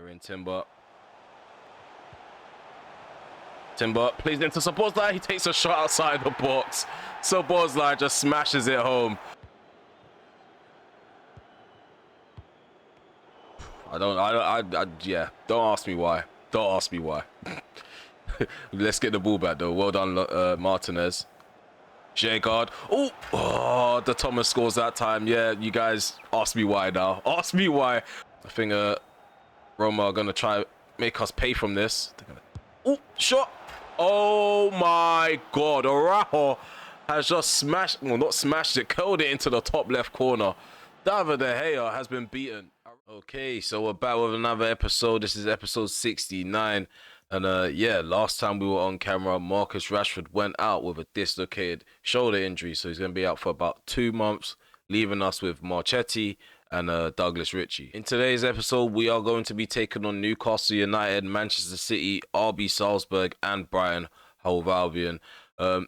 You're in Timber. Timber plays into Szoboszlai. He takes a shot outside the box. Szoboszlai just smashes it home. Yeah, don't ask me why. Don't ask me why. Let's get the ball back though. Well done, Martinez. Shagard. Oh, the Thomas scores that time. Yeah, you guys ask me why now. Ask me why. I think Roma are gonna try make us pay from this. Shot. Oh my God, Araujo has just smashed, well, not smashed it, curled it into the top left corner. David De Gea has been beaten. Okay, so we're back with another episode. This is episode 69. And yeah, last time we were on camera, Marcus Rashford went out with a dislocated shoulder injury. So he's going to be out for about 2 months, leaving us with Marchetti and Douglas Ritchie. In today's episode, we are going to be taking on Newcastle United, Manchester City, RB Salzburg, and Brighton Hove Albion.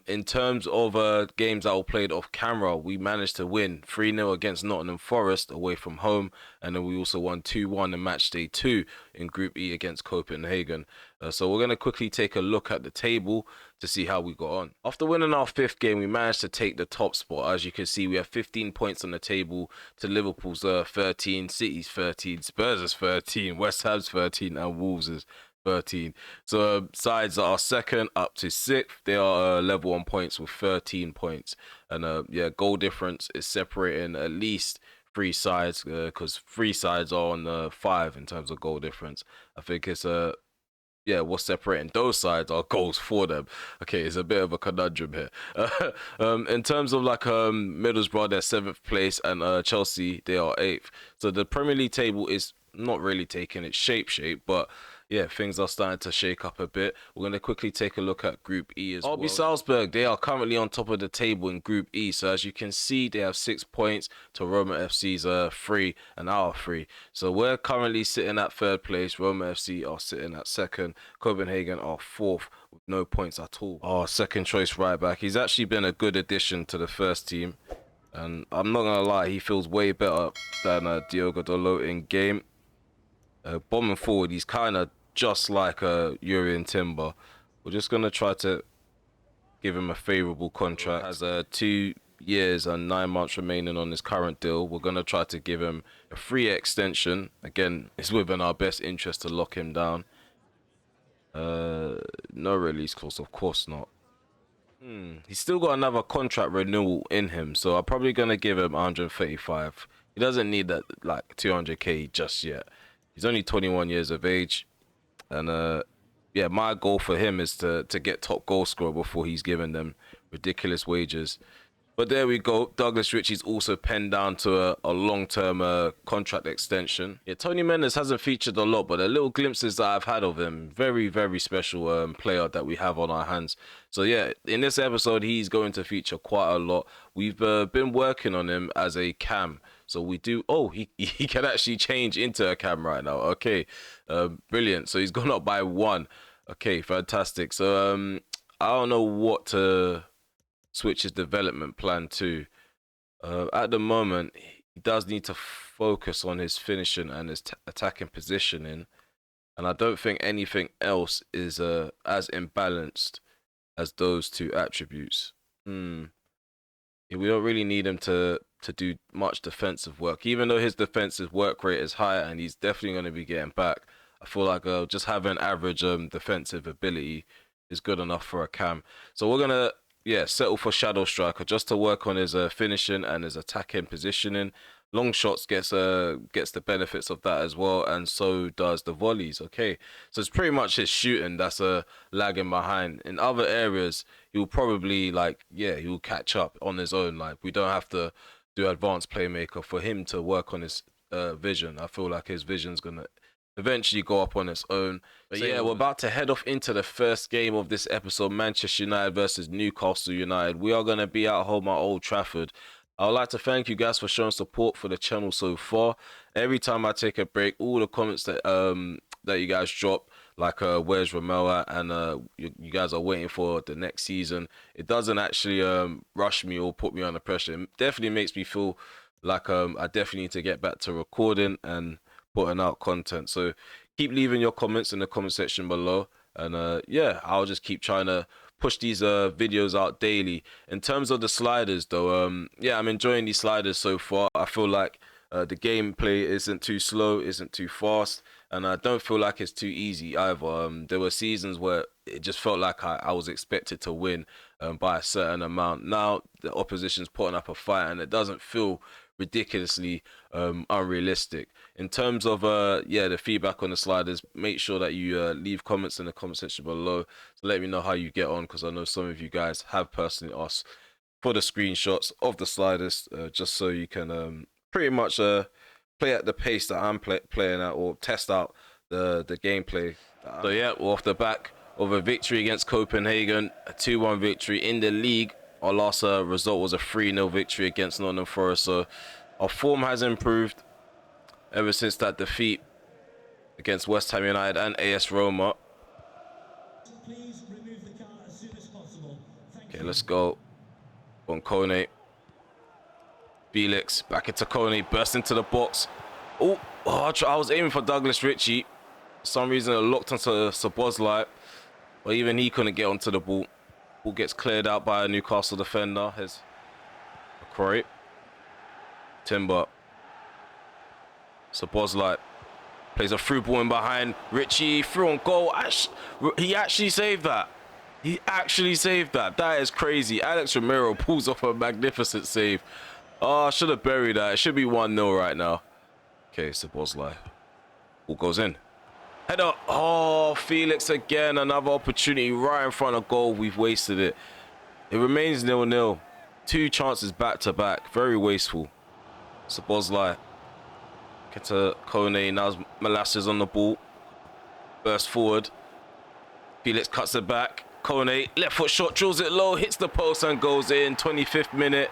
In terms of games that were played off camera, we managed to win 3-0 against Nottingham Forest away from home, and then we also won 2-1 in match day 2 in Group E against Copenhagen. So we're going to quickly take a look at the table to see how we got on. After winning our 5th game, we managed to take the top spot. As you can see, we have 15 points on the table to Liverpool's 13, City's 13, Spurs' 13, West Ham's 13, and Wolves' 13. So sides that are second up to 6th, they are level on points with 13 points. And yeah, goal difference is separating at least 3 sides, because 3 sides are on 5 in terms of goal difference. I think it's yeah, what's separating those sides are goals for them. Okay, it's a bit of a conundrum here. In terms of like Middlesbrough, they're 7th place, and Chelsea, they are 8th. So the Premier League table is not really taking its shape, but yeah, things are starting to shake up a bit. We're going to quickly take a look at Group E as well. RB Salzburg, they are currently on top of the table in Group E. So as you can see, they have 6 points to Roma FC's 3 and our 3. So we're currently sitting at 3rd place. Roma FC are sitting at 2nd. Copenhagen are 4th with no points at all. Our second choice right back. He's actually been a good addition to the first team. And I'm not going to lie, he feels way better than Diogo Dalot in game. Bombing forward, he's kind of just like Urian Timber. We're just going to try to give him a favourable contract. Has 2 years and 9 months remaining on his current deal. We're going to try to give him a free extension. Again, it's within our best interest to lock him down. No release clause, of course not. He's still got another contract renewal in him, so I'm probably going to give him 135. He doesn't need that like 200k just yet. He's only 21 years of age. And yeah, my goal for him is to get top goal scorer before he's given them ridiculous wages. But there we go. Douglas Ritchie's also penned down to a long-term contract extension. Yeah, Tony Mendes hasn't featured a lot, but the little glimpses that I've had of him, very, very special player that we have on our hands. So yeah, in this episode, he's going to feature quite a lot. We've been working on him as a cam. So we do, oh, he can actually change into a cam right now. Okay, brilliant. So he's gone up by 1. Okay, fantastic. So I don't know what to switch his development plan to. At the moment, he does need to focus on his finishing and his attacking positioning. And I don't think anything else is as imbalanced as those 2 attributes. Yeah, we don't really need him to do much defensive work, even though his defensive work rate is higher and he's definitely going to be getting back. I feel like just having average defensive ability is good enough for a cam. So we're going to settle for Shadow Striker just to work on his finishing and his attacking positioning. Long shots gets the benefits of that as well, and so does the volleys. Okay, so it's pretty much his shooting that's lagging behind. In other areas, he'll probably he'll catch up on his own. Like, we don't have to do advanced playmaker for him to work on his vision. I feel like his vision's gonna eventually go up on its own. But yeah, we're about to head off into the first game of this episode, Manchester United versus Newcastle United. We are gonna be at home at Old Trafford. I would like to thank you guys for showing support for the channel so far. Every time I take a break, all the comments that you guys drop, like where's Remel at, and you guys are waiting for the next season, it doesn't actually rush me or put me under pressure. It definitely makes me feel like I definitely need to get back to recording and putting out content. So keep leaving your comments in the comment section below. And yeah, I'll just keep trying to push these videos out daily. In terms of the sliders though, yeah, I'm enjoying these sliders so far. I feel like the gameplay isn't too slow, isn't too fast, and I don't feel like it's too easy either. There were seasons where it just felt like I was expected to win by a certain amount. Now the opposition's putting up a fight and it doesn't feel ridiculously unrealistic. In terms of yeah, the feedback on the sliders, make sure that you leave comments in the comment section below to let me know how you get on, because I know some of you guys have personally asked for the screenshots of the sliders, just so you can pretty much play at the pace that I'm playing at, or test out the gameplay. So yeah, we're off the back of a victory against Copenhagen, a 2-1 victory in the league. Our last result was a 3-0 victory against Nottingham Forest, so our form has improved ever since that defeat against West Ham United and AS Roma. Please remove the car as soon as possible. Okay, let's go. On Kone. Felix back into Kone, burst into the box. Oh, I was aiming for Douglas Ritchie. For some reason it locked onto Szoboszlai, but even he couldn't get onto the ball. Ball gets cleared out by a Newcastle defender. Here's McCrory. Timber. Szoboszlai plays a through ball in behind. Ritchie through on goal. He actually saved that. He actually saved that. That is crazy. Alex Romero pulls off a magnificent save. Oh, I should have buried that. It should be 1-0 right now. Okay, Szoboszlai. Ball goes in. Header. Oh, Felix again. Another opportunity right in front of goal. We've wasted it. It remains 0-0. 2 chances back to back. Very wasteful. Szoboszlai. Get to Kone. Now Molasses on the ball. Burst forward. Felix cuts it back. Kone, left foot shot, drills it low, hits the post and goes in. 25th minute.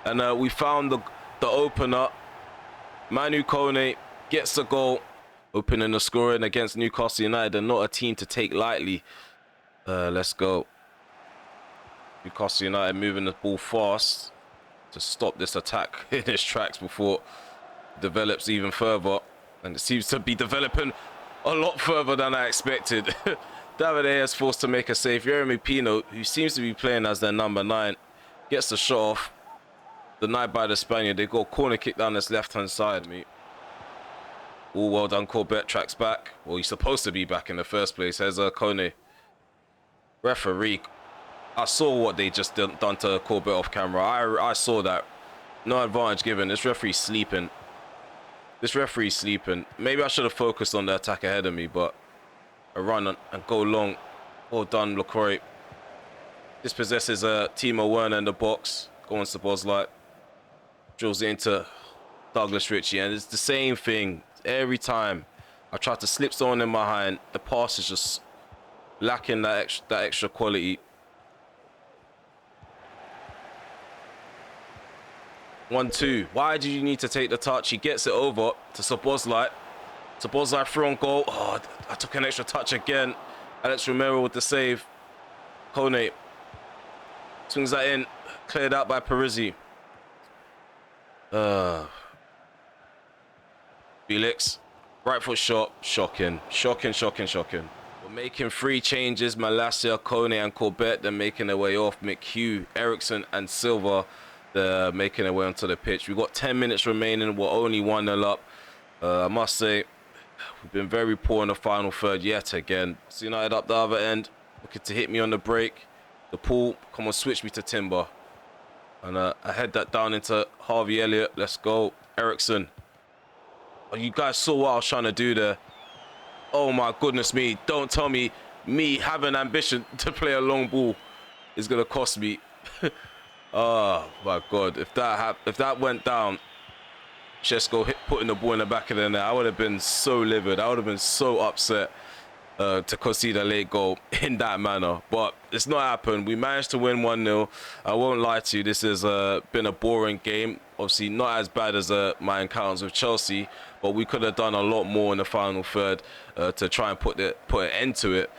And we found the opener. Manu Kone gets the goal, opening the scoring against Newcastle United. They're not a team to take lightly. Let's go. Newcastle United moving the ball fast to stop this attack in its tracks before it develops even further. And it seems to be developing a lot further than I expected. David is forced to make a save. Jeremy Pino, who seems to be playing as their number 9, gets the shot off. Denied by the Spaniard. They go corner kick down this left-hand side, mate. All well done. Corbett tracks back. Well, he's supposed to be back in the first place. There's Kone. Referee. I saw what they just done to Corbett off camera. I saw that. No advantage given. This referee's sleeping. This referee's sleeping. Maybe I should have focused on the attack ahead of me, but a run and go long. Well done, LaCroix. This possesses Timo Werner in the box. Go on, Szoboszlai. Drills it into Douglas Ritchie, and it's the same thing every time. I try to slip someone in behind. The pass is just lacking that extra quality. 1-2. Why do you need to take the touch? He gets it over to Szoboszlai. Szoboszlai through on goal. Oh, I took an extra touch again. Alex Romero with the save. Kone swings that in. Cleared out by Parisi. Felix. Right foot shot. Shocking. Shocking. We're making 3 changes. Malacia, Kone and Corbett. They're making their way off. McHugh, Eriksson and Silva. They're making their way onto the pitch. We've got 10 minutes remaining. We're only 1-0 up. I must say, we've been very poor in the final third yet again. United up the other end. Looking to hit me on the break. The pull. Come on, switch me to Timber. And I head that down into Harvey Elliott. Let's go. Eriksson. Oh, you guys saw what I was trying to do there. Oh my goodness me. Don't tell me having ambition to play a long ball is going to cost me. Oh my God. If that went down, Chesko putting the ball in the back of the net, I would have been so livid. I would have been so upset to concede a late goal in that manner. But it's not happened. We managed to win 1-0. I won't lie to you. This has been a boring game. Obviously not as bad as my encounters with Chelsea, but we could have done a lot more in the final third to try and put an end to it.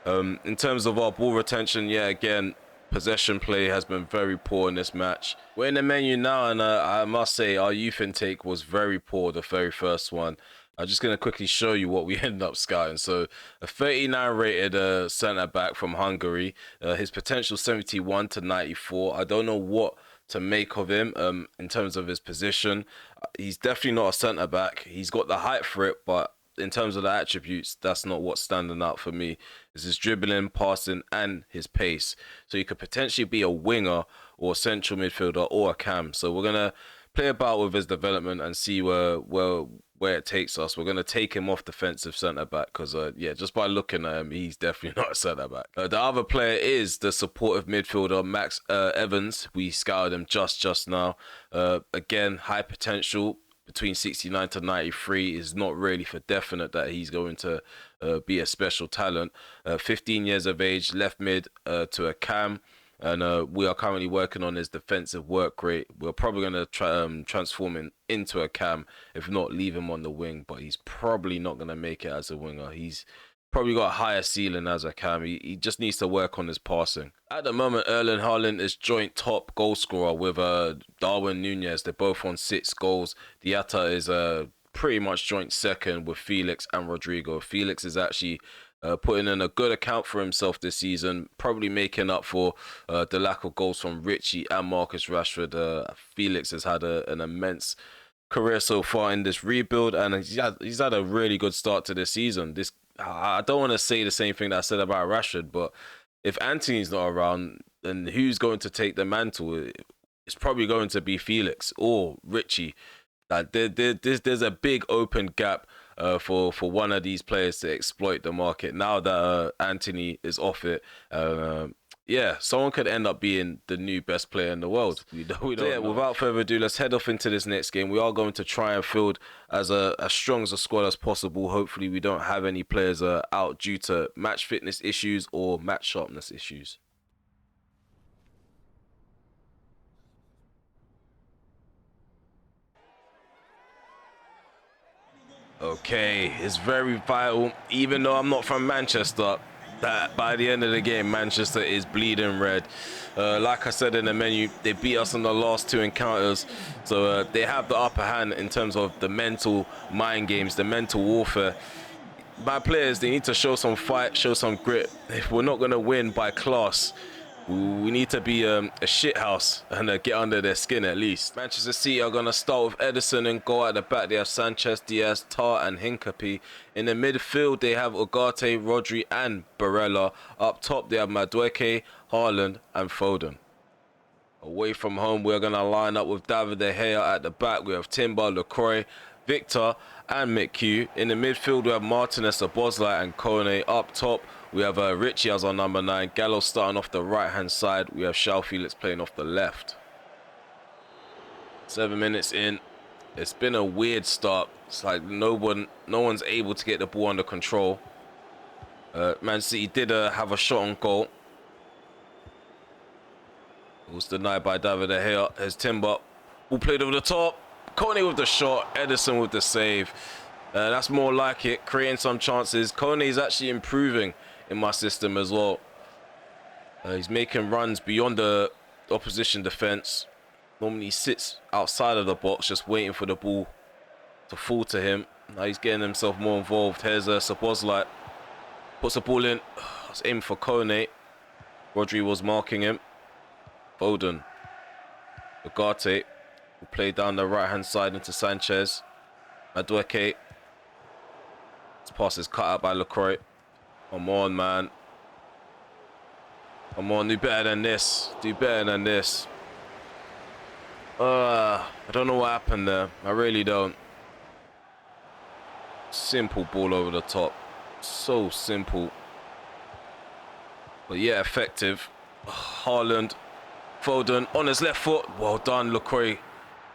In terms of our ball retention, yeah, again, possession play has been very poor in this match. We're in the menu now, and I must say our youth intake was very poor, the very first one. I'm just going to quickly show you what we ended up scouting. So a 39 rated centre-back from Hungary. His potential 71 to 94. I don't know what to make of him in terms of his position. He's definitely not a centre-back. He's got the height for it, but in terms of the attributes, that's not what's standing out for me. It's his dribbling, passing, and his pace. So he could potentially be a winger or a central midfielder or a cam. So we're going to play about with his development and see where it takes us. We're going to take him off defensive centre-back because, yeah, just by looking at him, he's definitely not a centre-back. The other player is the supportive midfielder, Max Evans. We scouted him just now. Again, high potential. Between 69 to 93 is not really for definite that he's going to be a special talent. 15 years of age, left mid to a cam. And we are currently working on his defensive work rate. We're probably going to transform him into a cam, if not leave him on the wing. But he's probably not going to make it as a winger. He's probably got a higher ceiling as a cam. He just needs to work on his passing. At the moment, Erling Haaland is joint top goal scorer with Darwin Núñez. They're both on 6 goals. Diatta is pretty much joint second with Felix and Rodrigo. Felix is actually putting in a good account for himself this season, probably making up for the lack of goals from Richie and Marcus Rashford. Felix has had an immense career so far in this rebuild, and he's had a really good start to this season. I don't want to say the same thing that I said about Rashford, but if Antony's not around, then who's going to take the mantle? It's probably going to be Felix or Richie. There's a big open gap for one of these players to exploit the market. Now that Antony is off it, yeah, someone could end up being the new best player in the world. We don't know. Without further ado, let's head off into this next game. We are going to try and field as strong as a squad as possible. Hopefully we don't have any players out due to match fitness issues or match sharpness issues. Okay, it's very vital, even though I'm not from Manchester, that by the end of the game, Manchester is bleeding red. Like I said in the menu, they beat us in the last 2 encounters, so they have the upper hand in terms of the mental mind games, the mental warfare. My players, they need to show some fight, show some grit. If we're not going to win by class, we need to be a shithouse and get under their skin at least. Manchester City are going to start with Edison and go at the back. They have Sanchez, Diaz, Tar and Hincapie. In the midfield, they have Ugarte, Rodri and Barella. Up top, they have Madueke, Haaland and Foden. Away from home, we're going to line up with David De Gea at the back. We have Timber, Lacroix, Victor and McHugh. In the midfield, we have Martinez, Szoboszlai and Kone. Up top, we have Richie as our number 9. Gallo starting off the right-hand side. We have João Felix playing off the left. 7 minutes in. It's been a weird start. It's like no one's able to get the ball under control. Man City did have a shot on goal. It was denied by David De Gea. Here's Timber. Ball played over the top. Kone with the shot. Edison with the save. That's more like it. Creating some chances. Kone is actually improving in my system as well. He's making runs beyond the opposition defense. Normally he sits outside of the box just waiting for the ball to fall to him. Now he's getting himself more involved. Here's Szoboszlai. Puts the ball in. It's aimed for Kone. Rodri was marking him. Foden. Ugarte will play down the right hand side into Sanchez. Madueke. This pass is cut out by Lacroix. Come on, man. Come on, do better than this. Do better than this. I don't know what happened there. I really don't. Simple ball over the top. So simple. But yeah, effective. Haaland. Foden on his left foot. Well done, Lacroix.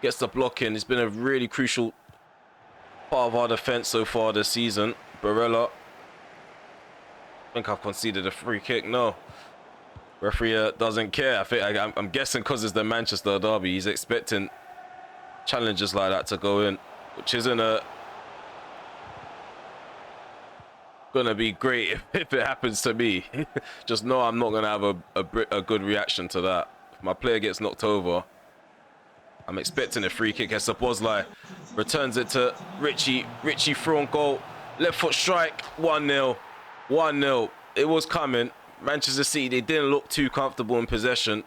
Gets the block in. It's been a really crucial part of our defense so far this season. Barella. I think I've conceded a free kick. No. Referee doesn't care. I'm guessing because it's the Manchester derby, he's expecting challenges like that to go in, which isn't gonna be great if it happens to me. Just know I'm not gonna have a good reaction to that. If my player gets knocked over, I'm expecting a free kick as Szoboszlai returns it to Richie. Richie through on goal. Left foot strike. 1-0. 1-0. It was coming. Manchester City, they didn't look too comfortable in possession.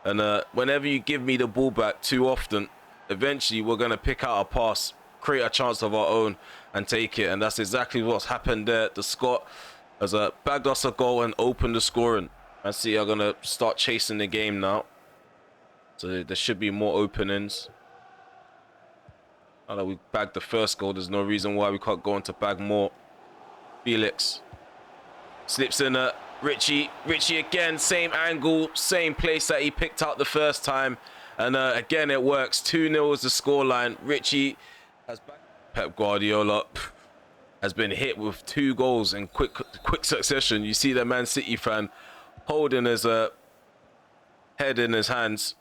And whenever you give me the ball back too often, eventually we're going to pick out a pass, create a chance of our own and take it. And that's exactly what's happened there. The Scot has bagged us a goal and opened the scoring. Man City are going to start chasing the game now. So there should be more openings. Now that we bagged the first goal, there's no reason why we can't go on to bag more. Felix slips in Richie. Richie again, same angle, same place that he picked out the first time. And again, it works. 2-0 is the scoreline. Richie has back. Pep Guardiola has been hit with 2 goals in quick succession. You see the Man City fan holding his head in his hands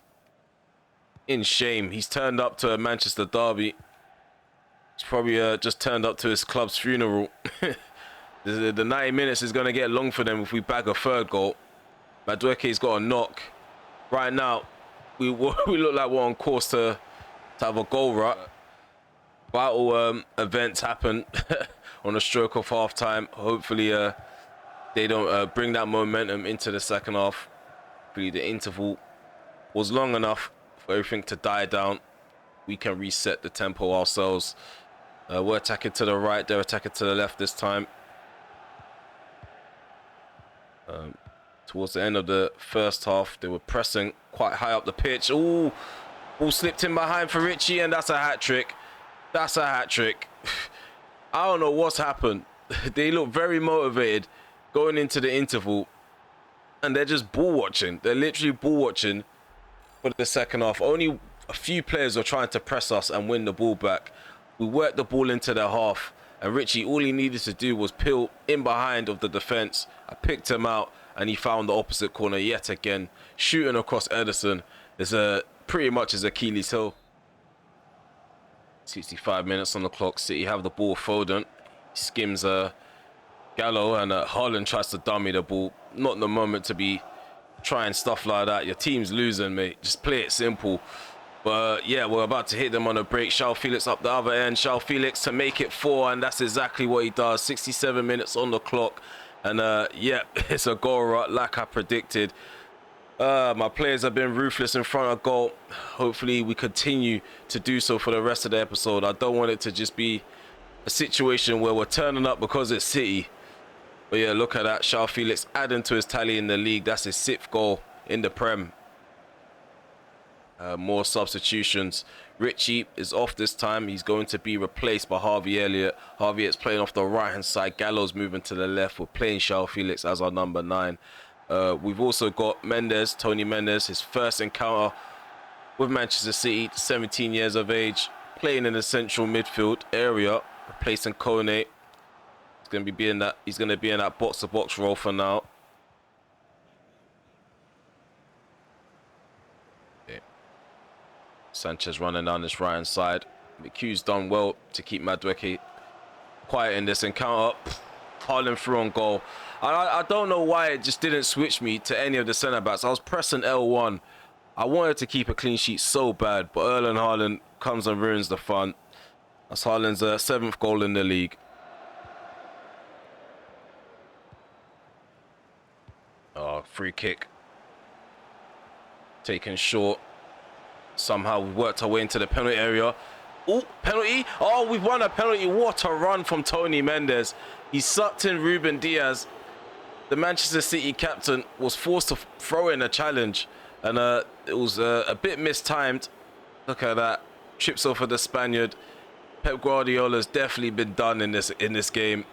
in shame. He's turned up to a Manchester derby. He's probably just turned up to his club's funeral. The 90 minutes is going to get long for them if we bag a 3rd goal. Madueke's got a knock. Right now, we look like we're on course to have a goal rut. Vital events happen on the stroke of half time. Hopefully they don't bring that momentum into the second half. Hopefully the interval was long enough for everything to die down. We can reset the tempo ourselves. We're attacking to the right, they're attacking to the left this time. Towards the end of the first half, they were pressing quite high up the pitch. Ooh, ball slipped in behind for Richie, and that's a hat-trick. That's a hat-trick. I don't know what's happened. They look very motivated going into the interval, and they're just ball watching. They're literally ball watching for the second half. Only a few players are trying to press us and win the ball back. We worked the ball into their half, and Richie, all he needed to do was peel in behind of the defense. I picked him out, and he found the opposite corner yet again. Shooting across Ederson is pretty much his Achilles heel. 65 minutes on the clock. City have the ball. Foden skims Gallo, and Haaland tries to dummy the ball. Not the moment to be trying stuff like that. Your team's losing, mate. Just play it simple. But yeah, we're about to hit them on a break. João Felix up the other end. João Felix to make it 4, and that's exactly what he does. 67 minutes on the clock, and yeah, it's a goal rut like I predicted. My players have been ruthless in front of goal. Hopefully we continue to do so for the rest of the episode. I don't want it to just be a situation where we're turning up because it's City. But yeah, look at that. João Felix adding to his tally in the league. That's his 6th goal in the Prem. More substitutions. Richie is off this time. He's going to be replaced by Harvey Elliott. Harvey is playing off the right hand side. Gallo's moving to the left. We're playing João Felix as our number 9. We've also got Mendes, Tony Mendes, his first encounter with Manchester City, 17 years of age, playing in the central midfield area, replacing Kone. He's going to be in that box-to-box role for now. Okay. Sanchez running down this right hand side. McHugh's done well to keep Madueke quiet in this encounter. Haaland through on goal. I don't know why it just didn't switch me to any of the centre-backs. I was pressing L1. I wanted to keep a clean sheet so bad, but Erling Haaland comes and ruins the fun. That's Haaland's 7th goal in the league. Oh, free kick. Taken short. Somehow we worked our way into the penalty area. Oh, penalty. Oh, we've won a penalty. What a run from Tony Mendes. He sucked in Ruben Diaz. The Manchester City captain was forced to throw in a challenge, and it was a bit mistimed. Look at that. Trips over the Spaniard. Pep Guardiola's definitely been done in this game.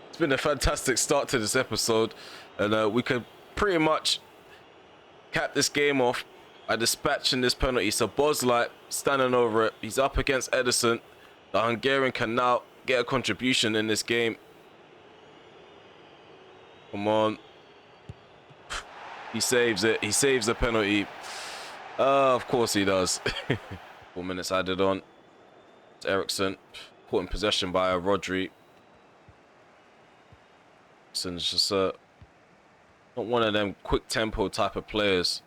It's been a fantastic start to this episode, and we could pretty much cap this game off by dispatching this penalty. So Szoboszlai standing over it. He's up against Ederson. The Hungarian can now get a contribution in this game. Come on. He saves it. He saves the penalty. Of course he does. 4 minutes added on. It's Eriksen. Put in possession by Rodri. Eriksen's just not one of them quick tempo type of players.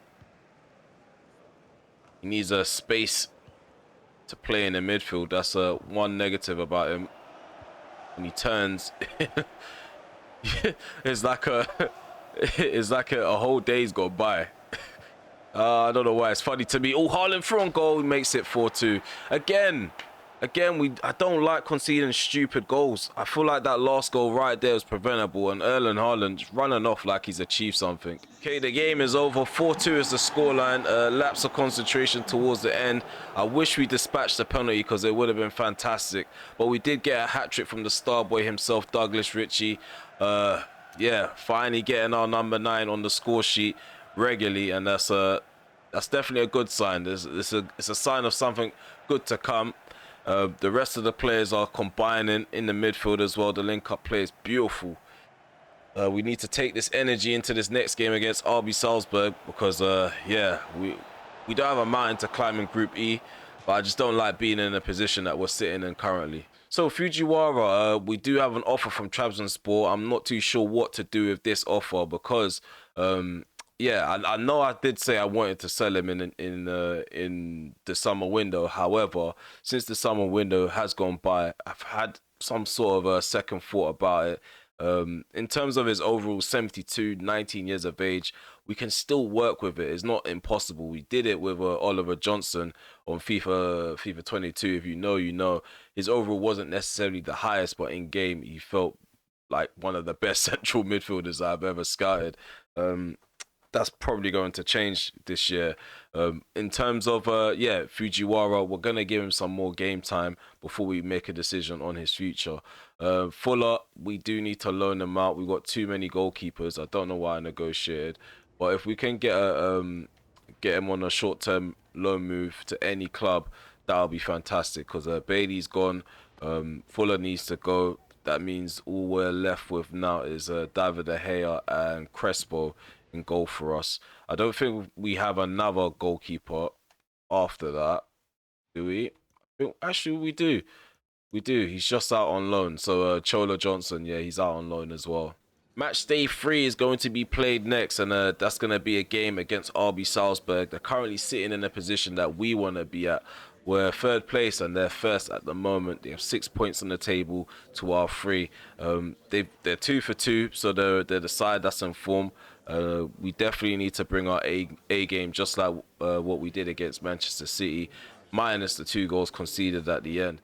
He needs a space to play in the midfield. That's one negative about him. When he turns, it's like a whole day's gone by. I don't know why. It's funny to me. Oh, Haaland through on goal, makes it 4-2. Again, I don't like conceding stupid goals. I feel like that last goal right there was preventable, and Erling Haaland just running off like he's achieved something. Okay, the game is over. 4-2 is the scoreline. Lapse of concentration towards the end. I wish we dispatched the penalty because it would have been fantastic. But we did get a hat-trick from the star boy himself, Douglas Ritchie. Yeah, finally getting our number 9 on the score sheet regularly, and that's definitely a good sign. It's a sign of something good to come. The rest of the players are combining in the midfield as well. The link-up play is beautiful. We need to take this energy into this next game against RB Salzburg because, yeah, we don't have a mountain to climb in Group E, but I just don't like being in a position that we're sitting in currently. So Fujiwara, we do have an offer from Trabzonspor. I'm not too sure what to do with this offer because, yeah, I know I did say I wanted to sell him in the summer window. However, since the summer window has gone by, I've had some sort of a second thought about it. In terms of his overall 72, 19 years of age, we can still work with it. It's not impossible. We did it with Oliver Johnson on FIFA 22. If you know, you know. His overall wasn't necessarily the highest, but in game, he felt like one of the best central midfielders I've ever scouted. That's probably going to change this year. In terms of, yeah, Fujiwara, we're going to give him some more game time before we make a decision on his future. Fuller, we do need to loan him out. We've got too many goalkeepers. I don't know why I negotiated. But if we can get him on a short-term loan move to any club, that'll be fantastic. Because Bailey's gone. Fuller needs to go. That means all we're left with now is David De Gea and Crespo in goal for us. I don't think we have another goalkeeper after that, do we? Actually, we do. We do. He's just out on loan. So Chola Johnson, yeah, he's out on loan as well. Match day 3 is going to be played next, and that's going to be a game against RB Salzburg. They're currently sitting in a position that we want to be at. We're third place and they're first at the moment. They have 6 points on the table to our 3. They're 2 for 2, so they're the side that's in form. We definitely need to bring our A game, just like what we did against Manchester City, minus the 2 goals conceded at the end.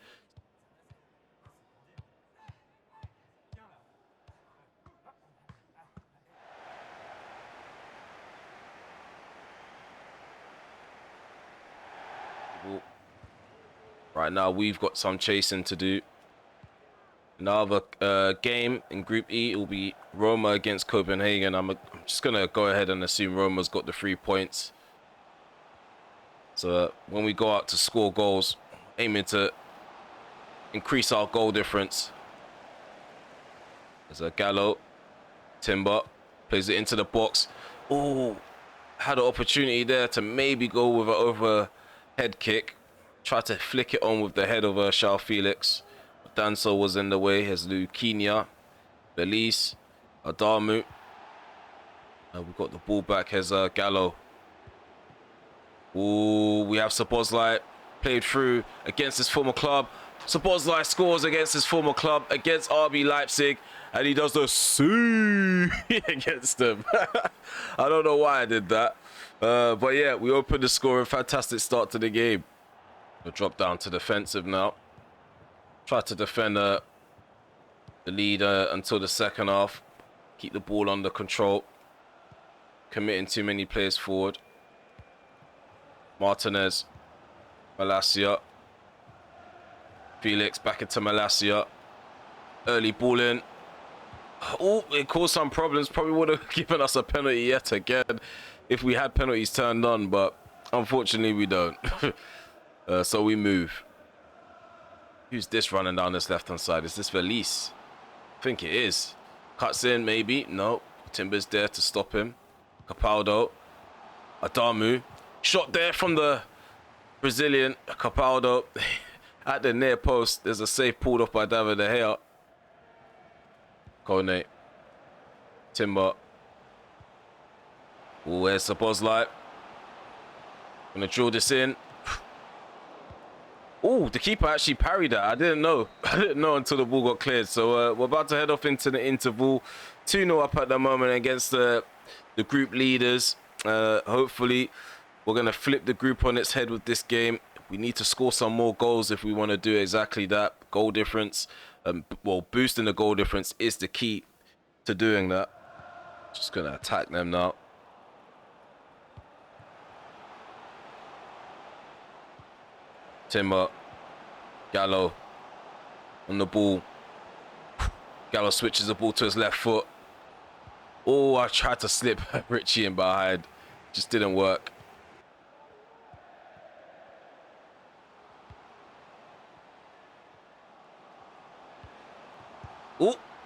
Right now, we've got some chasing to do. Another game in Group E, it will be Roma against Copenhagen. I'm just going to go ahead and assume Roma's got the 3 points. So when we go out to score goals, aiming to increase our goal difference. There's a Gallo. Timber plays it into the box. Oh, had an opportunity there to maybe go with an overhead kick. Tried to flick it on with the head of Charles Felix. Danso was in the way. Here's Luquinha, Belize, Adamu. We've got the ball back. Here's Gallo. Ooh, we have Szoboszlai played through against his former club. Szoboszlai scores against his former club, against RB Leipzig, and he does the C against them. I don't know why I did that. But yeah, we opened the scoring. Fantastic start to the game. We'll drop down to defensive now. Try to defend the lead until the second half. Keep the ball under control. Committing too many players forward. Martinez. Malacia. Felix back into Malacia. Early ball in. Oh, it caused some problems. Probably would have given us a penalty yet again if we had penalties turned on, but unfortunately we don't. So we move. Who's this running down this left-hand side? Is this Felix? I think it is. Cuts in, maybe. No. Timber's there to stop him. Capaldo. Adamu. Shot there from the Brazilian. Capaldo. At the near post, there's a save pulled off by David De Gea. Kone. Timber. Oh, where's Szoboszlai? Gonna drill this in. Oh, the keeper actually parried that. I didn't know. I didn't know until the ball got cleared. So we're about to head off into the interval. 2-0 up at the moment against the group leaders. Hopefully, we're going to flip the group on its head with this game. We need to score some more goals if we want to do exactly that. Goal difference, well, boosting the goal difference is the key to doing that. Just going to attack them now. Timber, Gallo on the ball. Gallo switches the ball to his left foot. Oh, I tried to slip Richie in behind. Just didn't work.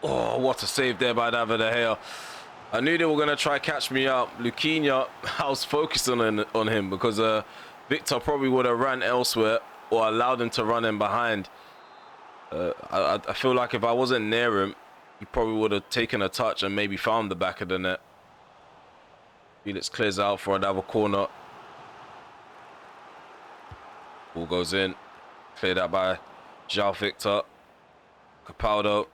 Oh, what a save there by David De Gea. I knew they were going to try catch me up. Luquinha, I was focused on him because Victor probably would have ran elsewhere or allowed him to run in behind. I feel like if I wasn't near him, he probably would have taken a touch and maybe found the back of the net. Felix clears out for another corner. Ball goes in. Cleared out by João Victor. Capaldo.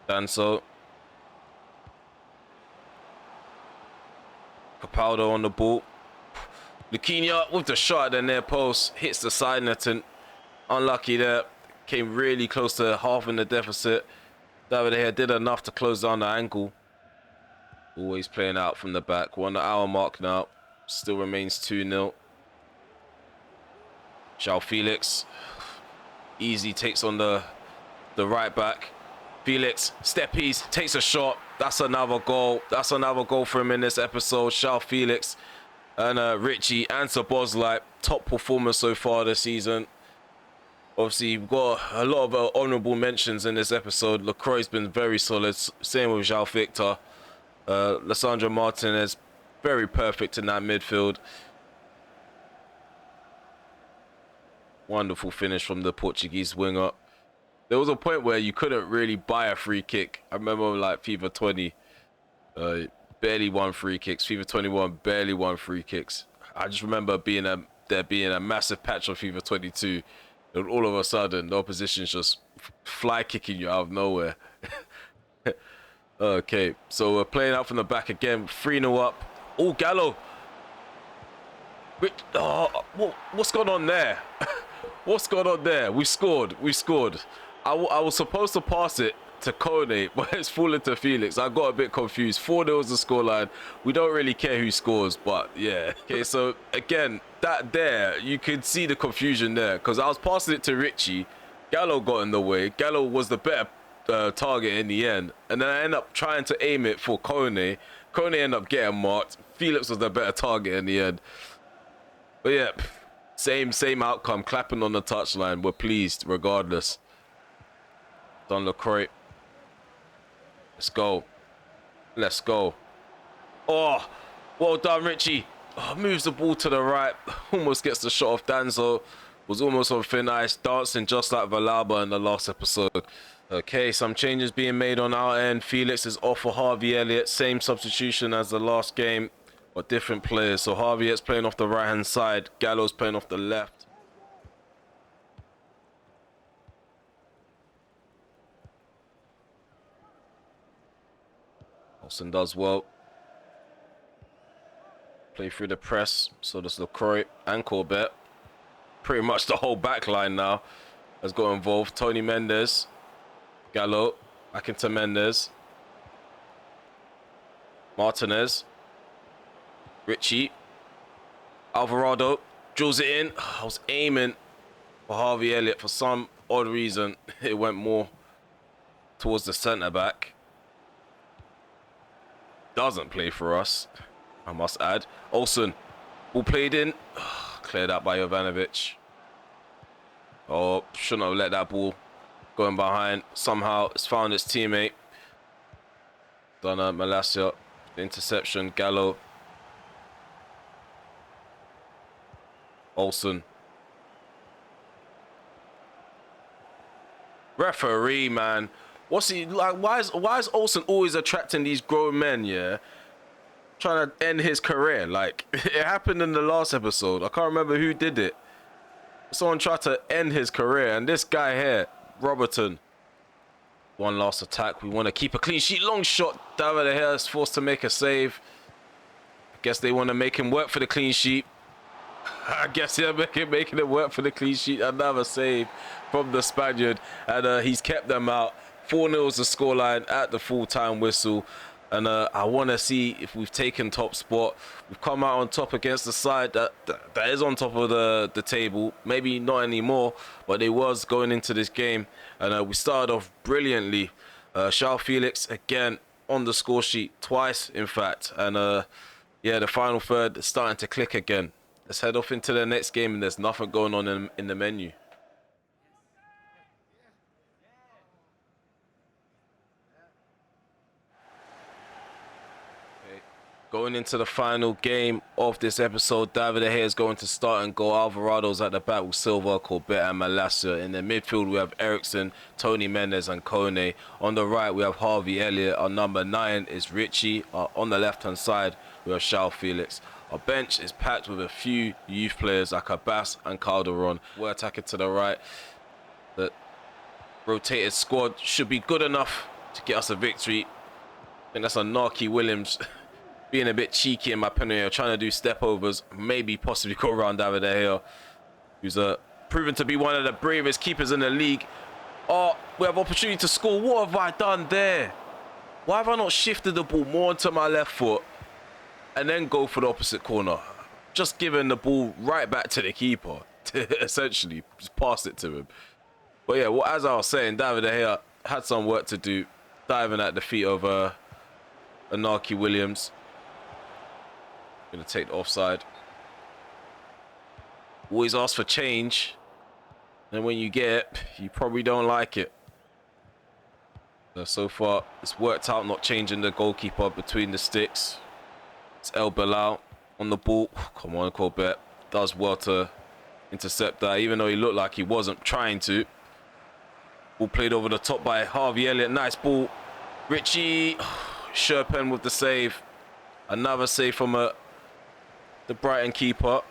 Danso. Capaldo on the ball. Luquinha with the shot at the near post. Hits the side netting. Unlucky there. Came really close to half in the deficit. David De Gea did enough to close down the ankle. Always playing out from the back. 1 hour mark now. Still remains 2-0. João Felix. Easy takes on the right back. Felix, step piece, takes a shot. That's another goal. That's another goal for him in this episode. João Felix and Richie and Szoboszlai. Top performers so far this season. Obviously, we've got a lot of honourable mentions in this episode. Lacroix's been very solid. Same with João Victor. Lisandro Martinez, very perfect in that midfield. Wonderful finish from the Portuguese winger. There was a point where you couldn't really buy a free kick. I remember like FIFA 20, barely won free kicks. FIFA 21 barely won free kicks. I just remember there being a massive patch on FIFA 22. And all of a sudden, the opposition's just fly kicking you out of nowhere. Okay, so we're playing out from the back again. 3-0 up. Oh, Gallo. What's going on there? What's going on there? We scored. We scored. I was supposed to pass it to Kone, but it's fallen to Felix. I got a bit confused. 4-0 is the scoreline. We don't really care who scores, but yeah. Okay, so again, that there, you could see the confusion there because I was passing it to Richie. Gallo got in the way. Gallo was the better target in the end. And then I end up trying to aim it for Kone. Kone ended up getting marked. Felix was the better target in the end. But yeah, same outcome. Clapping on the touchline. We're pleased regardless. Don LaCroix. Let's go. Let's go. Oh, well done, Richie. Oh, moves the ball to the right. Almost gets the shot off Danzo. Was almost on thin ice. Dancing just like Valaba in the last episode. Okay, some changes being made on our end. Felix is off for Harvey Elliott. Same substitution as the last game, but different players. So Harvey Elliott's playing off the right-hand side. Gallo's playing off the left. Olsen does well. Play through the press. So does LaCroix and Corbett. Pretty much the whole back line now has got involved. Tony Mendes. Gallo. Back into Mendes. Martinez. Richie. Alvarado. Drills it in. I was aiming for Harvey Elliott. For some odd reason, it went more towards the centre-back. Doesn't play for us, I must add. Olsen, ball played in. Cleared out by Jovanovic. Oh, shouldn't have let that ball go in behind. Somehow it's found its teammate. Donna Malacia, interception. Gallo. Olsen. Referee, man. What's he like? Why is Olsen always attracting these grown men? Yeah, trying to end his career. Like it happened in the last episode. I can't remember who did it. Someone tried to end his career, and this guy here, Robertson, one last attack. We want to keep a clean sheet. Long shot. David De Gea is forced to make a save. I guess they want to make him work for the clean sheet. I guess they're making it work for the clean sheet. Another save from the Spaniard, and he's kept them out. 4-0 is the scoreline at the full-time whistle. And I want to see if we've taken top spot. We've come out on top against the side that is on top of the table. Maybe not anymore, but they was going into this game. And we started off brilliantly. Felix, again, on the score sheet twice, in fact. And yeah, the final third is starting to click again. Let's head off into the next game, and there's nothing going on in the menu. Going into the final game of this episode, David De Gea is going to start and go. Alvarado's at the back with Silva, Corbett and Malacia. In the midfield, we have Ericsson, Tony Mendes and Kone. On the right, we have Harvey Elliott. Our number 9 is Richie. On the left-hand side, we have João Felix. Our bench is packed with a few youth players like Abbas and Calderon. We're attacking to the right. The rotated squad should be good enough to get us a victory. I think that's a Narky Williams being a bit cheeky in my penalty, trying to do step overs, maybe possibly go around David De Gea, who's proven to be one of the bravest keepers in the league. Oh, we have opportunity to score. What have I done there? Why have I not shifted the ball more onto my left foot and then go for the opposite corner? Just giving the ball right back to the keeper, essentially, just passed it to him. But yeah, well, as I was saying, David De Gea had some work to do, diving at the feet of Narky Williams. Gonna take the offside. Always ask for change, and when you get it, you probably don't like it. So far, it's worked out not changing the goalkeeper between the sticks. It's El Bilal on the ball. Come on, Corbett does well to intercept that, even though he looked like he wasn't trying to. Ball played over the top by Harvey Elliott. Nice ball. Richie Sherpen with the save. Another save from the Brighton keeper.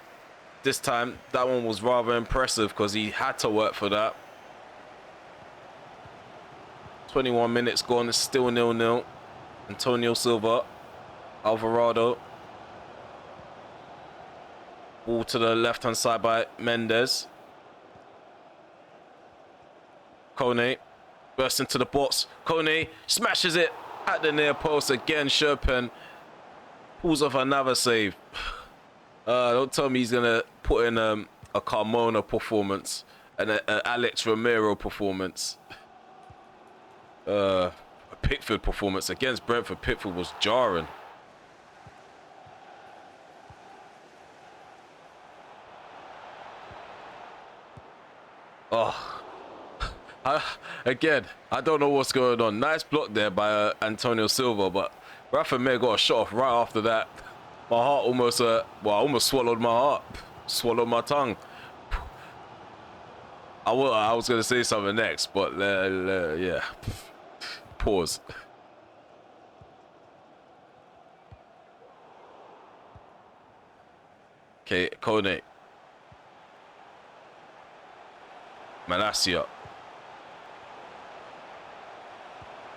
This time, that one was rather impressive because he had to work for that. 21 minutes gone, it's still 0-0. Antonio Silva, Alvarado. Ball to the left-hand side by Mendes. Kone bursts into the box. Kone smashes it at the near post again. Sherpen pulls off another save. Don't tell me he's gonna put in a Carmona performance and an Alex Romero performance. A Pickford performance against Brentford. Pickford was jarring. Oh, again, I don't know what's going on. Nice block there by Antonio Silva, but Rafa Mir got a shot off right after that. My heart almost, well, I almost swallowed my heart, swallowed my tongue. I was going to say something next, but yeah, pause. Okay, Kone. Malacia.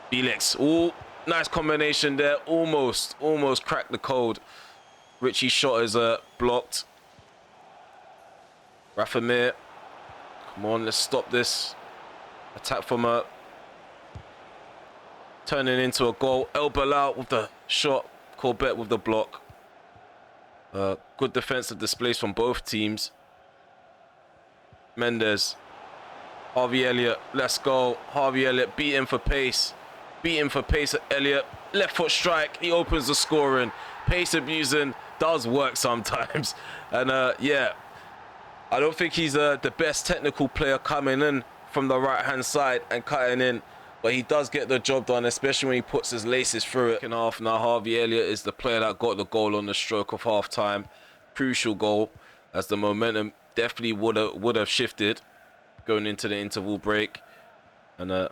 Felix. Oh, nice combination there. Almost cracked the code. Richie's shot is blocked. Rafa Mir. Come on, let's stop this attack from turning into a goal. El Bilal with the shot. Corbett with the block. Good defensive displays from both teams. Mendes. Harvey Elliott. Let's go. Harvey Elliott beating for pace. Beating for pace at Elliott. Left foot strike. He opens the scoring. Pace abusing does work sometimes. And yeah, I don't think he's the best technical player coming in from the right hand side and cutting in, but he does get the job done, especially when he puts his laces through it. Second half now, Harvey Elliott is the player that got the goal on the stroke of half time. Crucial goal, as the momentum definitely would have shifted going into the interval break, and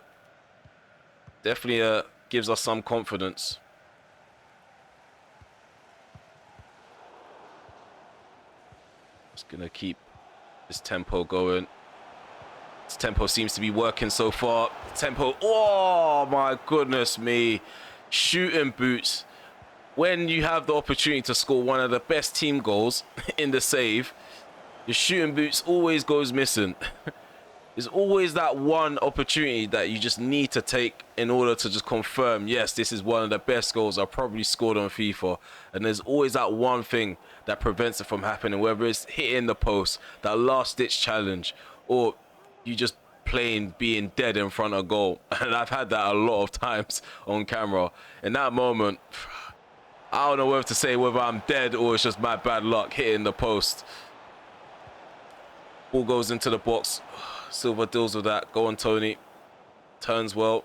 definitely gives us some confidence. Just gonna keep This tempo going. This tempo seems to be working so far. Tempo. Oh my goodness me. Shooting boots. When you have the opportunity to score one of the best team goals in the save, your shooting boots always goes missing. There's always that one opportunity that you just need to take in order to just confirm, yes, this is one of the best goals I've probably scored on FIFA. And there's always that one thing that prevents it from happening, whether it's hitting the post, that last-ditch challenge, or you just plain being dead in front of goal. And I've had that a lot of times on camera. In that moment, I don't know whether to say whether I'm dead or it's just my bad luck hitting the post. Ball goes into the box. Silva deals with that. Go on, Tony. Turns well.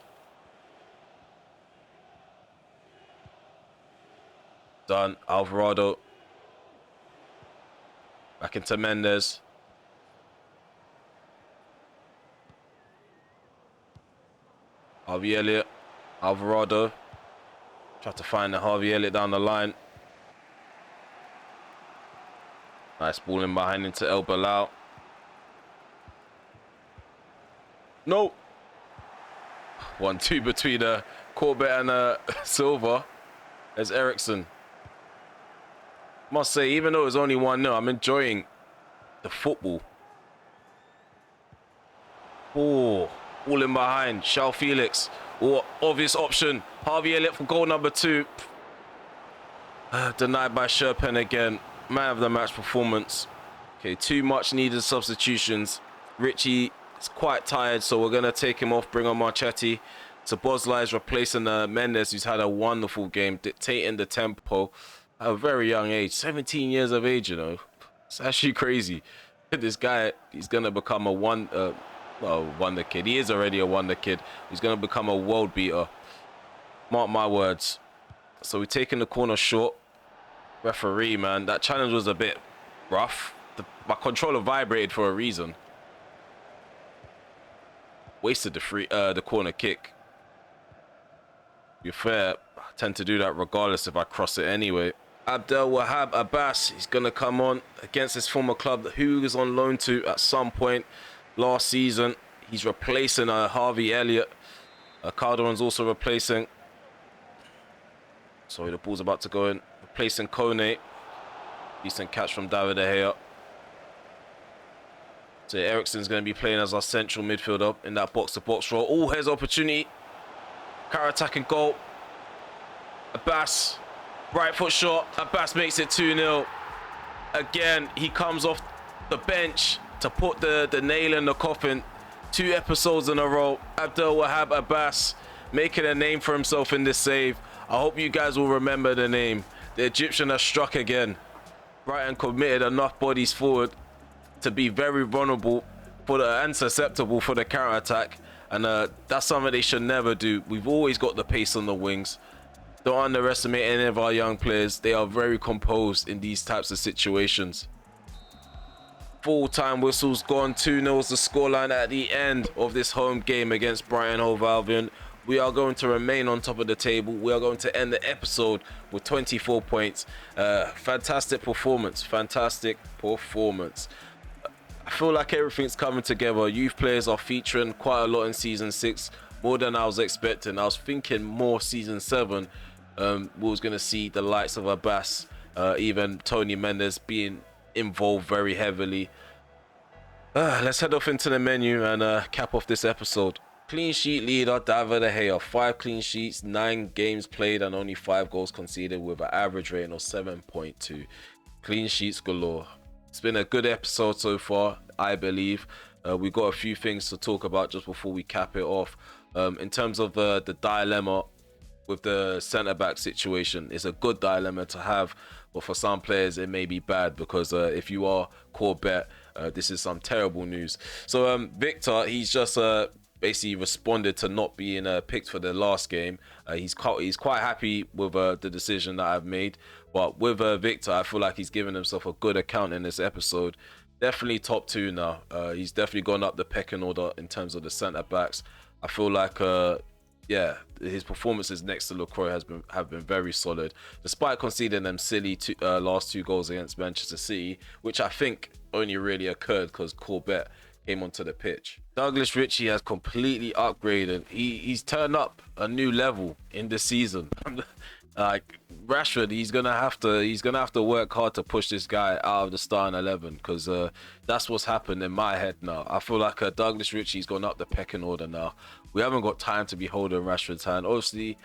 Done. Alvarado. Back into Mendes. Harvey Elliott. Alvarado. Try to find the Harvey Elliott down the line. Nice ball in behind into El Bilal. No. 1-2 between Corbett and Silva. There's Ericsson. Must say, even though it's only 1-0, I'm enjoying the football. Oh, all in behind. Shao Felix. Oh, obvious option. Harvey Elliott for goal number 2. Denied by Sherpen again. Man of the match performance. Okay, 2 much needed substitutions. Richie is quite tired, so we're going to take him off, bring on Marchetti. So Boslai is replacing Mendes, who's had a wonderful game, dictating the tempo at a very young age. 17 years of age, you know. It's actually crazy. This guy, he's going to become a wonder kid. He is already a wonder kid. He's going to become a world beater. Mark my words. So we're taking the corner short. Referee, man, that challenge was a bit rough. My controller vibrated for a reason. Wasted the corner kick. To be fair, I tend to do that regardless if I cross it anyway. Abdel Wahab Abbas, he's going to come on against his former club who he was on loan to at some point last season. He's replacing Harvey Elliott. Calderon's also replacing. Sorry, the ball's about to go in. Replacing Kone. Decent catch from David De Gea. So Ericsson's going to be playing as our central midfielder in that box-to-box role. Oh, here's opportunity. Counter-attacking goal. Abbas. Right foot shot. Abbas makes it 2-0. Again, he comes off the bench to put the nail in the coffin. 2 episodes in a row. Abdel Wahab Abbas making a name for himself in this save. I hope you guys will remember the name. The Egyptian has struck again. Brighton committed enough bodies forward to be very vulnerable and susceptible for the counter-attack. And that's something they should never do. We've always got the pace on the wings. Don't underestimate any of our young players. They are very composed in these types of situations. Full-time whistles gone. 2-0 is the scoreline at the end of this home game against Brighton Hove Albion. We are going to remain on top of the table. We are going to end the episode with 24 points. Fantastic performance. Fantastic performance. I feel like everything's coming together. Youth players are featuring quite a lot in Season 6. More than I was expecting. I was thinking more Season 7. We was going to see the likes of Abbas, even Tony Mendes being involved very heavily. Let's head off into the menu and cap off this episode. Clean sheet leader David De Gea, 5 clean sheets, 9 games played and only 5 goals conceded with an average rating of 7.2. Clean sheets galore. It's been a good episode so far, I believe. We got a few things to talk about just before we cap it off. In terms of the dilemma with the centre-back situation, it's a good dilemma to have, but for some players it may be bad because if you are Corbett, this is some terrible news. So Victor, he's just basically responded to not being picked for the last game. He's quite happy with the decision that I've made, but with Victor, I feel like he's given himself a good account in this episode. Definitely top 2 now. He's definitely gone up the pecking order in terms of the centre-backs. I feel like yeah, his performances next to LaCroix have been very solid, despite conceding them silly last 2 goals against Manchester City, which I think only really occurred because Corbett came onto the pitch. Douglas Ritchie has completely upgraded. He's turned up a new level in this season. Like Rashford, he's gonna have to work hard to push this guy out of the starting 11, because that's what's happened in my head now. I feel like Douglas Ritchie's gone up the pecking order now. We haven't got time to be holding Rashford's hand. Obviously,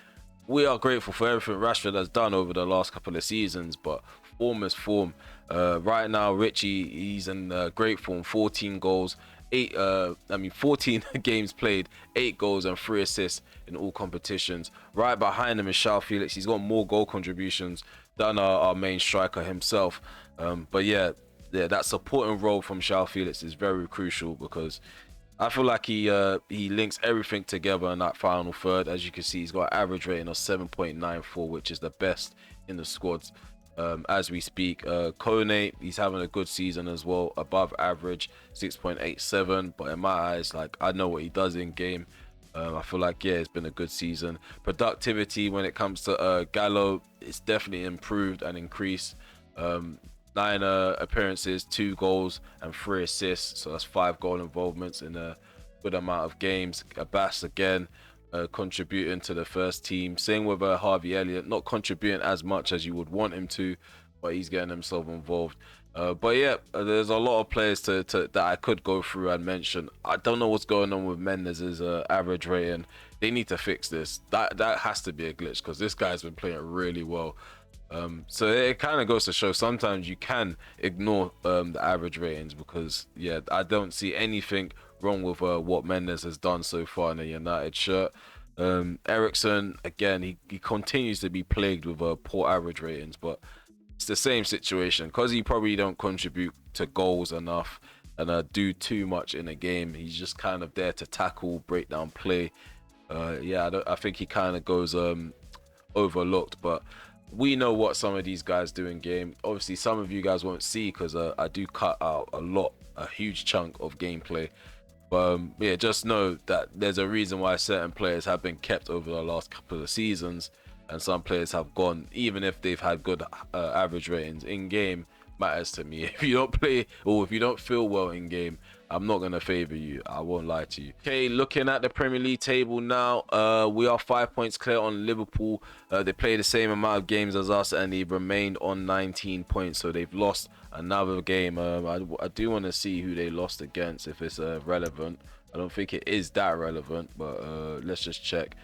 we are grateful for everything Rashford has done over the last couple of seasons, but form is form. Right now, Ritchie, he's in great form. 14 goals, 14 games played, 8 goals and 3 assists in all competitions. Right behind him is Felix. He's got more goal contributions than our main striker himself. But yeah, that supporting role from Felix is very crucial, because I feel like he links everything together in that final third. As you can see, he's got an average rating of 7.94, which is the best in the squads as we speak. Kone, he's having a good season as well, above average, 6.87. But in my eyes, like, I know what he does in game. I feel like, yeah, it's been a good season. Productivity when it comes to Gallo, it's definitely improved and increased. 9 appearances, 2 goals and 3 assists, so that's 5 goal involvements in a good amount of games. Abbas again contributing to the first team. Same with Harvey Elliott, not contributing as much as you would want him to, but he's getting himself involved. But yeah, there's a lot of players that I could go through and mention. I don't know what's going on with Mendes' average rating. They need to fix this. That has to be a glitch, because this guy's been playing really well. So it kind of goes to show sometimes you can ignore the average ratings, because yeah, I don't see anything wrong with what Mendes has done so far in a United shirt. Ericsson, again, he continues to be plagued with poor average ratings, but it's the same situation, because he probably don't contribute to goals enough and do too much in a game. He's just kind of there to tackle, break down play. Yeah, I think he kind of goes overlooked, but we know what some of these guys do in game. Obviously, some of you guys won't see, because I do cut out a huge chunk of gameplay. But yeah, just know that there's a reason why certain players have been kept over the last couple of seasons, and some players have gone, even if they've had good average ratings. In game matters to me. If you don't play, or if you don't feel well in game, I'm not going to favor you. I won't lie to you. Okay, looking at the Premier League table now, we are 5 points clear on Liverpool. They play the same amount of games as us, and they've remained on 19 points. So they've lost another game. I do want to see who they lost against, if it's relevant. I don't think it is that relevant, but let's just check.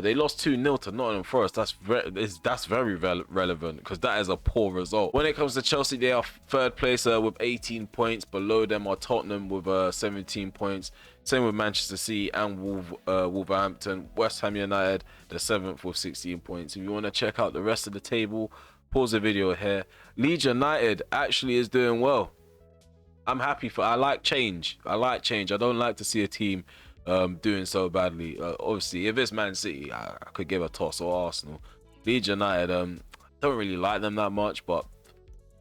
They lost 2-0 to Nottingham Forest. That's very relevant, because that is a poor result. When it comes to Chelsea, they are third place with 18 points. Below them are Tottenham with 17 points. Same with Manchester City and Wolverhampton. West Ham United, the 7th with 16 points. If you want to check out the rest of the table, pause the video here. Leeds United actually is doing well. I'm happy I like change. I don't like to see a team doing so badly. Obviously, if it's Man City, I could give a toss, or Arsenal. Leeds United, don't really like them that much, but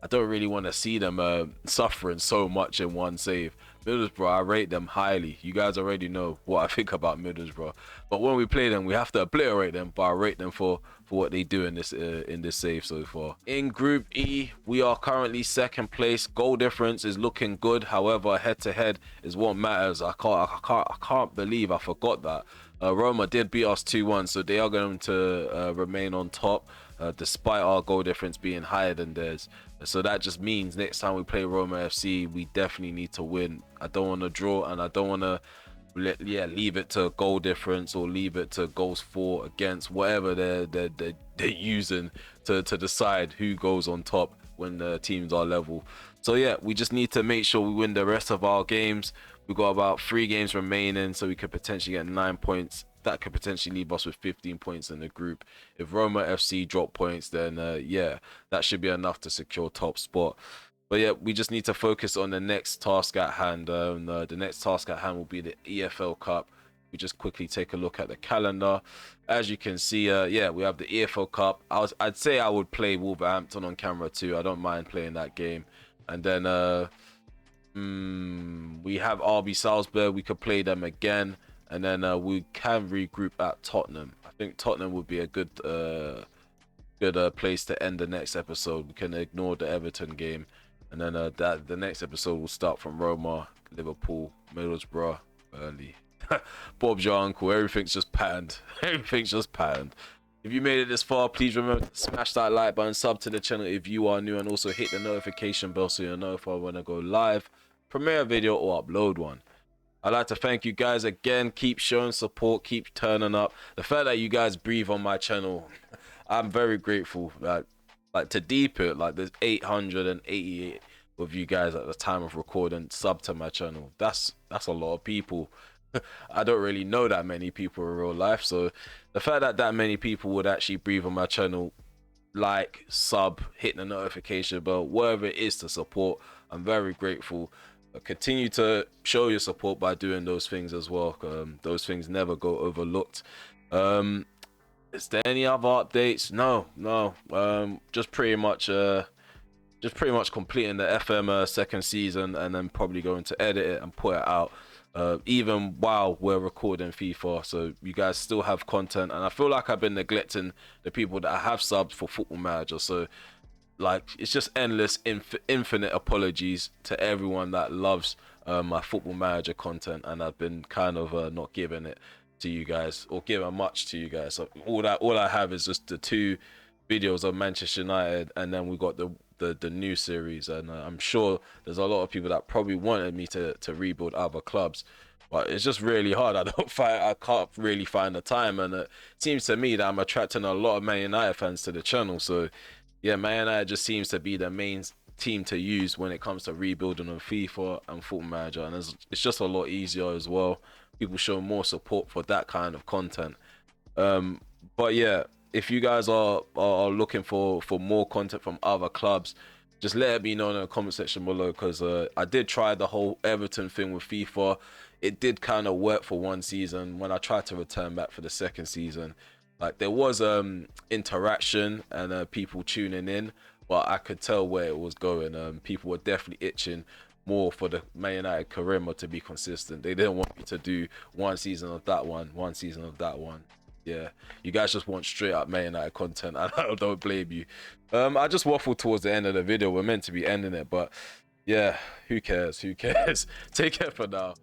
I don't really want to see them suffering so much in one save. Middlesbrough, I rate them highly. You guys already know what I think about Middlesbrough, but when we play them, we have to obliterate them. But I rate them for what they do in this save so far. In Group E, we are currently second place. Goal difference is looking good. However, head to head is what matters. I can't believe I forgot that. Roma did beat us 2-1, so they are going to remain on top, despite our goal difference being higher than theirs. So that just means next time we play Roma FC, we definitely need to win. I don't want to draw, and I don't want to leave it to goal difference, or leave it to goals for, against, whatever they're using to decide who goes on top when the teams are level. So yeah, we just need to make sure we win the rest of our games. We've got about 3 games remaining, so we could potentially get 9 points. That could potentially leave us with 15 points in the group. If Roma FC drop points, then yeah, that should be enough to secure top spot. But yeah, we just need to focus on the next task at hand. The next task at hand will be the EFL Cup. We just quickly take a look at the calendar. As you can see, yeah, we have the EFL Cup. I'd say I would play Wolverhampton on camera too. I don't mind playing that game. And then we have RB Salzburg. We could play them again. And then we can regroup at Tottenham. I think Tottenham would be a good place to end the next episode. We can ignore the Everton game. And then the next episode will start from Roma, Liverpool, Middlesbrough, Burnley. Bob's your uncle. Everything's just patterned. Everything's just patterned. If you made it this far, please remember to smash that like button, sub to the channel if you are new, and also hit the notification bell so you'll know if I want to go live, premiere a video, or upload one. I'd like to thank you guys again. Keep showing support, keep turning up. The fact that you guys breathe on my channel, I'm very grateful. Like to deep it, like there's 888 of you guys at the time of recording sub to my channel. That's a lot of people. I don't really know that many people in real life, so the fact that that many people would actually breathe on my channel, like, sub, hit the notification bell, whatever it is to support, I'm very grateful. Continue to show your support by doing those things as well. Those things never go overlooked. Is there any other updates? No. Just pretty much completing the FM second season, and then probably going to edit it and put it out even while we're recording FIFA, so you guys still have content. And I feel like I've been neglecting the people that I have subbed for Football Manager, so like it's just endless, infinite apologies to everyone that loves my Football Manager content, and I've been kind of not giving it to you guys, or giving much to you guys. So all I have is just the 2 videos of Manchester United, and then we got the new series. And I'm sure there's a lot of people that probably wanted me to rebuild other clubs, but it's just really hard. I can't really find the time, and it seems to me that I'm attracting a lot of Man United fans to the channel. So yeah, Man United just seems to be the main team to use when it comes to rebuilding on FIFA and Football Manager, and it's just a lot easier as well. People show more support for that kind of content. But yeah, if you guys are looking for more content from other clubs, just let me know in the comment section below, because I did try the whole Everton thing with FIFA. It did kind of work for one season. When I tried to return back for the second season, like there was interaction and people tuning in, but I could tell where it was going. People were definitely itching more for the Man United Karima to be consistent. They didn't want me to do one season of that one season of that one. Yeah, you guys just want straight up Man United content, and I don't blame you. I just waffled towards the end of the video. We're meant to be ending it, but yeah, who cares? Take care for now.